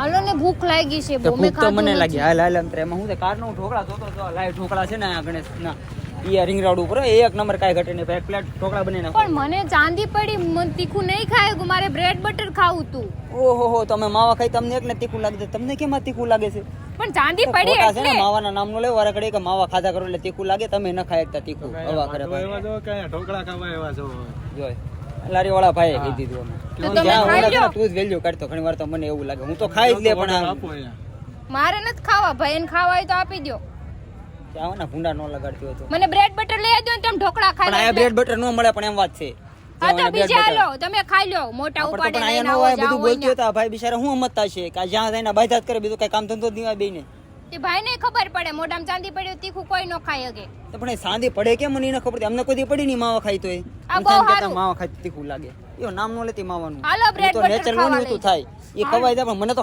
હાલો ને ભૂખ લાગી છે બહુ. મેં ભૂખ તો ખાધું મને નથી. લાગી. હાલ હાલ એમ એમાં હું કારનો ઢોકળા જોતો તો લાઈવ ઢોકળા છે ને આ ગણેશ ના ઈ રિંગ રોડ ઉપર એક નંબર કાઈ ઘટે નહીં. એક પ્લેટ ઢોકળા બની નાખો. પણ મને ચાંદી પડી, મને તીખું નહીં ખાય, મારે બ્રેડ બટર ખાવું તું. ઓહો તમે માવા ખાઈ તમને એકને તીખું લાગે છે, તમને કેમ આ તીખું લાગે છે? પણ ચાંદી પડી ખોટા છે ને એટલે માવાના નામ નો લેવો વારે ઘડીએ કે માવા ખાધા કરો એટલે તીખું લાગે. તમે ન ખાય એકતા તીખું હવા કરે એવા જો કઈ ઢોકળા ખાવા એવા છો જોય લારી વાળા ભાઈએ કહી દીધું અમે. તો તમે જ્યાં ખાઈ ઓલા છે ને લો. તું જ વેલ્યુ કરતો ઘણી વાર તો મને એવું લાગે. હું તો ખાઈ જ લે પણ આ આપો અહીંયા મારે નથી ખાવા ભાઈ, એને ખાવા હોય તો આપી દો. આવો ને ભૂંડા નો લગાડતી હોય તો. મને બ્રેડ બટર લઈ આવજો ને તમે ઢોકળા પણ ખાઈ આયા બ્રેડ બટર નો મળે પણ એમ વાત છે. હા તો બીજા લો, તમે ખાઈ લો. મોટા પણ ઉપાડે આયા લઈને નો આવો હોય જાઓ બધું હોય બોલતી હતા ભાઈ બિચારા હું સમજતા છે કે જ્યાં જઈને બાયદાત કરે બીજું કઈ કામ ધંધો જ નહીં આવે બેને. તે ભાઈ ને ખબર પડે મોઢામાં ચાંદી પડ્યું તીખું કોઈ ન ખાય હગે. તો પણ એ સાંધી પડે કેમ મને એને ખબર પડે. અમને કોઈ દી પડી નહીં માવા ખાઈ તો એ આ બહુ સારું. માવા ખાઈ તીખું લાગે. એવો નામ નો લેતી માવાનું. હાલો બ્રેડ તો બટર નેચરલ ખાવા નું લઈ થાય એ ખવાય જાય પણ મને તો